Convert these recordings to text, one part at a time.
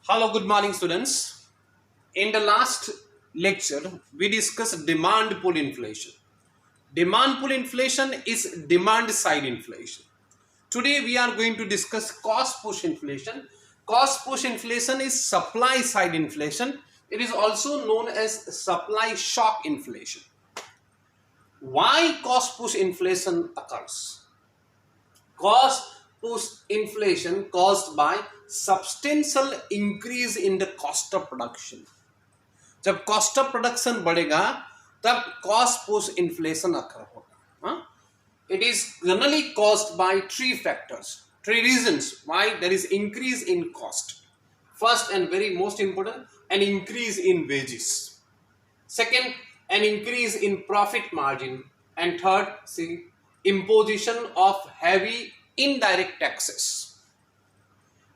Hello, good morning, students. In the last lecture, we discussed demand pull inflation. Demand pull inflation is demand side inflation. Today, we are going to discuss cost push inflation. Cost push inflation is supply side inflation. It is also known as supply shock inflation. Why cost push inflation occurs? Cost push inflation caused by substantial increase in the cost of production. जब cost of production बढ़ेगा तब cost push inflation अकर होगा. It is generally caused by three reasons why there is increase in cost. First and very most important, an increase in wages. Second, an increase in profit margin. And third, see, imposition of heavy indirect taxes.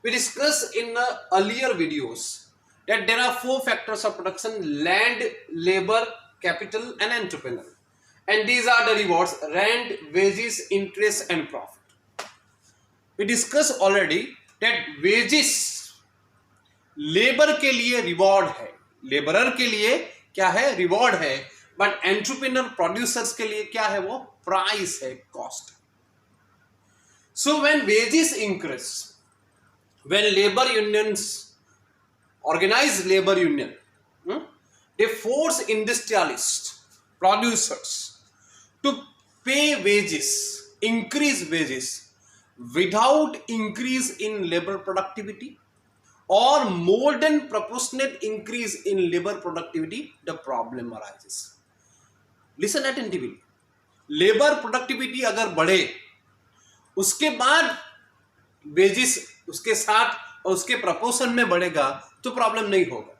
We discussed in the earlier videos that there are four factors of production: land, labor, capital, and entrepreneur. And these are the rewards: rent, wages, interest, and profit. We discussed already that wages labour के लिए reward है, labourer के लिए क्या है, reward है. But entrepreneur producers के लिए क्या है, वो प्राइस है, cost. So when wages increase, when labor unions, organized labor union, they force industrialists, producers to pay wages, increase wages without increase in labor productivity or more than proportionate increase in labor productivity, the problem arises. Listen attentively. Labor productivity अगर बढ़े उसके बाद wages उसके साथ और उसके proportion में बढ़ेगा तो प्रॉब्लम नहीं होगा.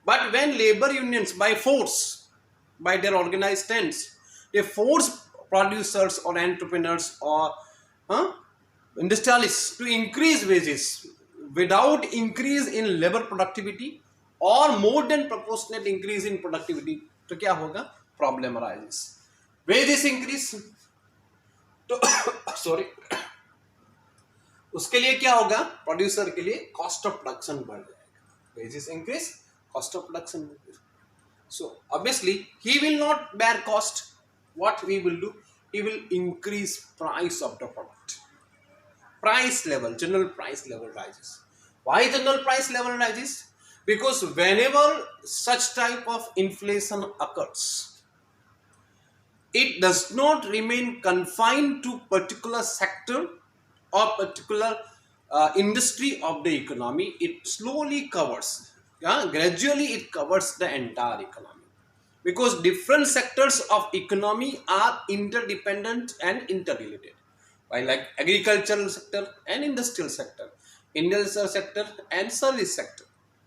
But when labour unions by force, by their organised tents, they force producers और एंटरप्रेन्योर्स और industrialists to increase wages without increase in labour productivity और more than proportionate increase in productivity, तो क्या होगा, प्रॉब्लम अराइजेस. वेजेस इंक्रीज तो sorry उसके लिए क्या होगा, प्रोड्यूसर के लिए कॉस्ट ऑफ प्रोडक्शन बढ़ जाएगा. Wages increase, cost of production increase. So obviously he will not bear cost. What he will do, he will increase price of the product. Price level, general price level rises. Why general price level rises? Because whenever such type of inflation occurs, it does not remain confined to particular sector or particular industry of the economy. It slowly covers, gradually it covers the entire economy. Because different sectors of economy are interdependent and interrelated. Like agricultural sector and industrial sector and service sector,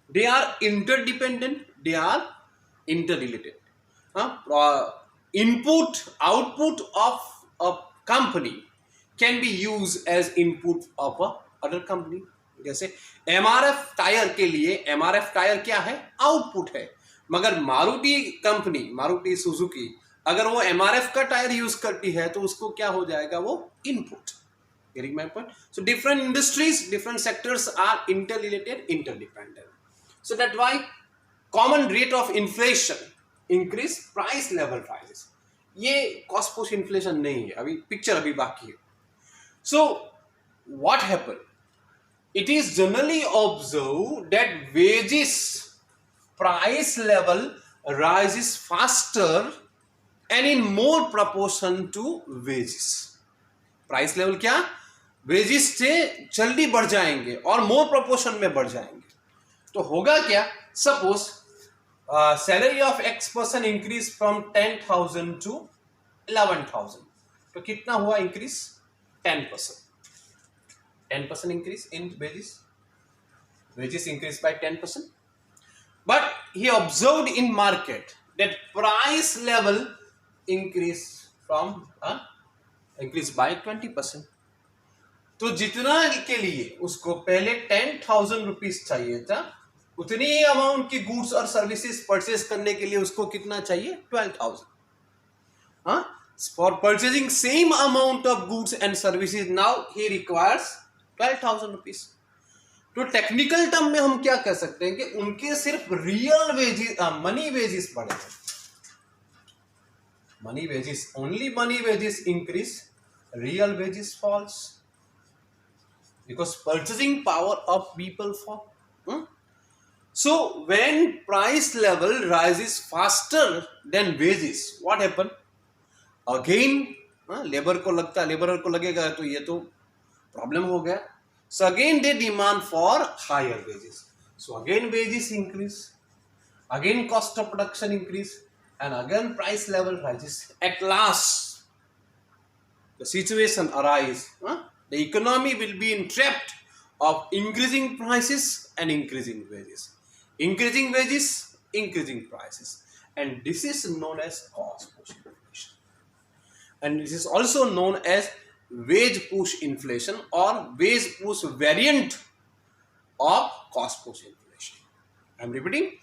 they are interdependent, they are interrelated. Input, output of a company can be used as input of a other company. जैसे MRF tyre के लिए, MRF tyre क्या है, output है. मगर Maruti company, Maruti Suzuki, अगर वो MRF का टायर यूज करती है तो उसको क्या हो जाएगा, वो input. Getting my point? So different industries, different sectors are interrelated, interdependent. So that why common rate of inflation increase, price level rises. ये कॉस्ट पुश इन्फ्लेशन नहीं है, अभी पिक्चर अभी बाकी है. So what happen, it is generally observed that wages price level rises faster and in more proportion to wages. Price level क्या, wages से जल्दी बढ़ जाएंगे और मोर प्रोपोर्शन में बढ़ जाएंगे. तो होगा क्या, suppose salary of x person increase from 10,000 to 11,000, तो कितना हुआ increase, 10%. 10% increase in wages. Wages increased by 10%. But he observed in market that price level increased by 20%. तो जितना के लिए उसको पहले 10,000 रुपीज चाहिए था, उतनी ही अमाउंट की गुड्स और सर्विसेज परचेज करने के लिए उसको कितना चाहिए, 12,000. For purchasing same amount of goods and services, now he requires 12,000 rupees. तो टेक्निकल टर्म में हम क्या कह सकते हैं कि उनके सिर्फ रियल वेजेस, मनी वेजेस बढ़े, money wages, only money wages increase, real wages falls because purchasing power of people fall. So when price level rises faster than wages, what happen? Again labour को लगता है, labour को लगेगा तो ये तो problem हो गया. So again they demand for higher wages. So again wages increase, again cost of production increase, and again price level rises. At last the situation arise, the economy will be entrapped of increasing prices and increasing wages, increasing prices, and this is known as cost push inflation, and this is also known as wage push inflation or wage push variant of cost push inflation. I am repeating,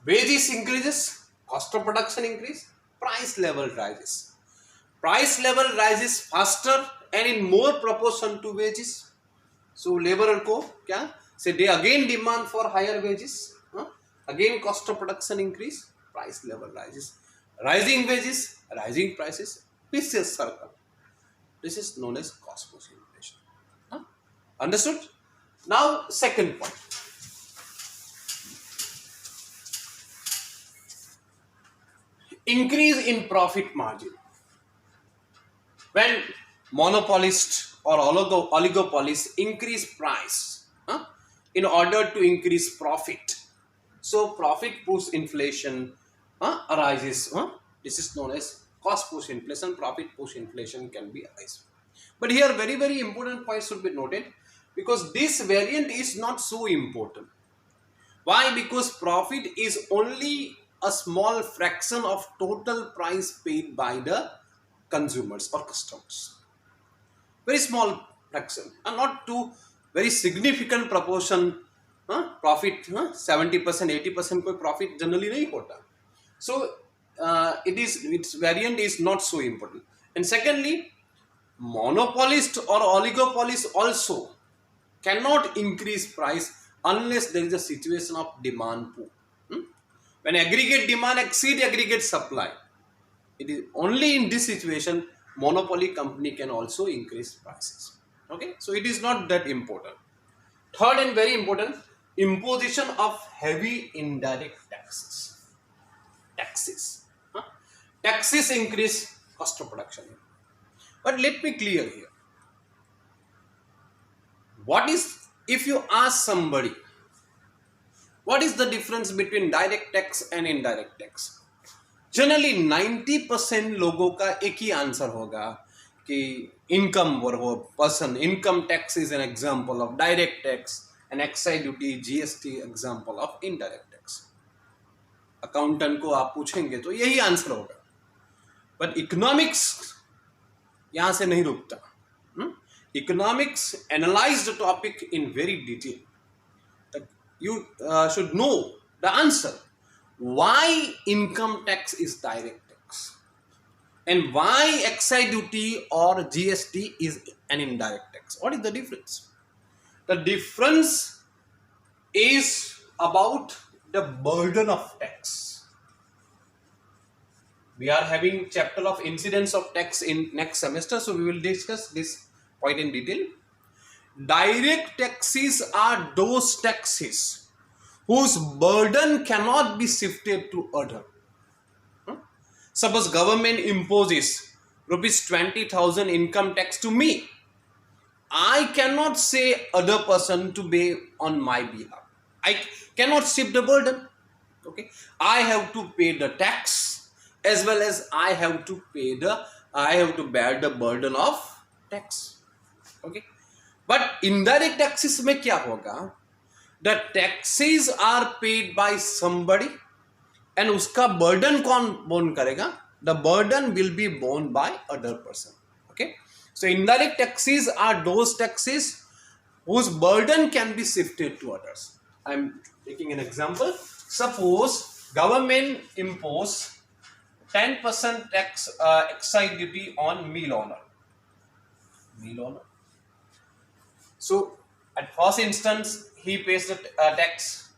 wages increases, cost of production increase, price level rises. Price level rises faster and in more proportion to wages. So laborer को क्या say they again demand for higher wages, again cost of production increase, price level rises, rising wages, rising prices, vicious circle. This is known as cost push inflation. Understood? Now second point, increase in profit margin. When monopolists or oligopolists increase price in order to increase profit, so profit push inflation arises. This is known as cost push inflation. Profit push inflation can be arise. But here very important points should be noted, because this variant is not so important. Why? Because profit is only a small fraction of total price paid by the consumers or customers. Very small fraction, and not to very significant proportion. Profit 70%, 80% कोई profit generally नहीं होता. So its variant is not so important. And secondly, monopolist or oligopolist also cannot increase price unless there is a situation of demand pool. When aggregate demand exceed aggregate supply, it is only in this situation monopoly company can also increase prices. Okay, so it is not that important. Third and very important, imposition of heavy indirect taxes. Taxes increase cost of production. But let me clear here, what is, if you ask somebody what is the difference between direct tax and indirect tax, generally 90% लोगों का एक ही answer होगा कि income person income tax is an example of direct tax, and excise duty GST example of indirect tax. Accountant को आप पूछेंगे तो यही आंसर होगा. बट इकोनॉमिक्स यहां से नहीं रुकता. Economics analyse the topic in very detail. You should know the answer. Why income tax is direct tax and why excise duty or GST is an indirect tax? What is the difference? The difference is about the burden of tax. We are having chapter of incidence of tax in next semester, so we will discuss this point in detail. Direct taxes are those taxes whose burden cannot be shifted to other. Suppose government imposes rupees 20,000 income tax to me. I cannot say other person to pay on my behalf. I cannot shift the burden. Okay, I have to pay the tax as well as I have to bear the burden of tax. Okay, but indirect taxes में क्या होगा? The taxes are paid by somebody and उसका burden कौन borne करेगा? The burden will be borne by other person. Okay, so indirect taxes are those taxes whose burden can be shifted to others. I am taking an example. Suppose government impose 10% tax excise duty on meal owner. So At first instance, he pays the tax.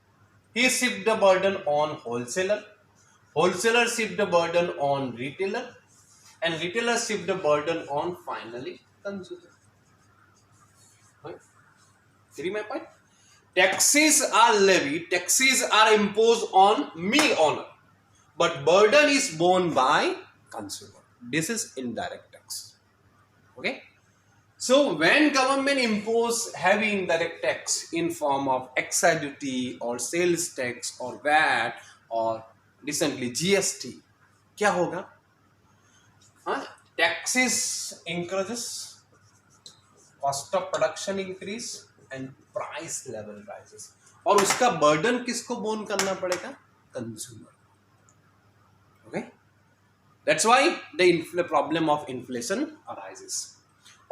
He shift the burden on wholesaler. Wholesaler shift the burden on retailer, and retailer shift the burden on finally consumer. Right? See my point? Taxes are levied, taxes are imposed on mill owner, but burden is borne by consumer. This is indirect tax. Okay. So when government impose heavy indirect tax in form of excise duty or sales tax or VAT or recently GST, क्या होगा? Taxes increases, cost of production increase and price level rises. और उसका burden किसको borne करना पड़ेगा? Consumer. Okay? That's why the problem of inflation arises.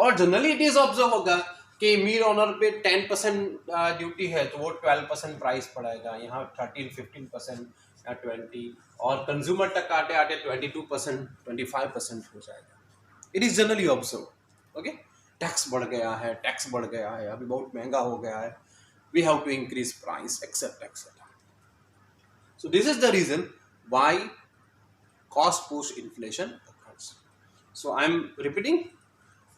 और generally it is observe होगा कि मिल ओनर पे 10% ड्यूटी है तो वो 12% प्राइस पड़ेगा, यहाँ 13-15% या 20, और कंज्यूमर तक आते आते 22% 25% हो जाएगा. It is generally observe. Okay, tax बढ़ गया है, अभी बहुत महंगा हो गया है, we have to increase price etcetera etcetera. So this is the reason why cost push inflation occurs. So I am repeating,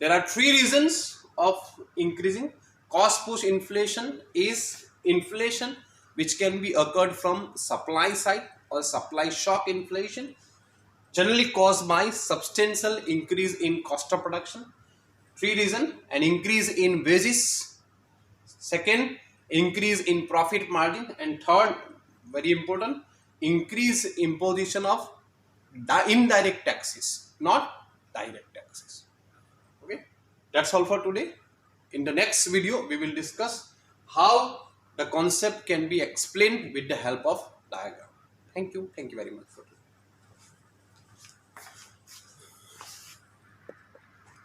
there are three reasons of increasing cost push inflation. Is inflation which can be occurred from supply side or supply shock inflation, generally caused by substantial increase in cost of production. Three reason: an increase in wages, second increase in profit margin, and third, very important, increase imposition of the indirect taxes, not direct taxes. Okay, that's all for today. In the next video we will discuss how the concept can be explained with the help of diagram. Thank you very much for today.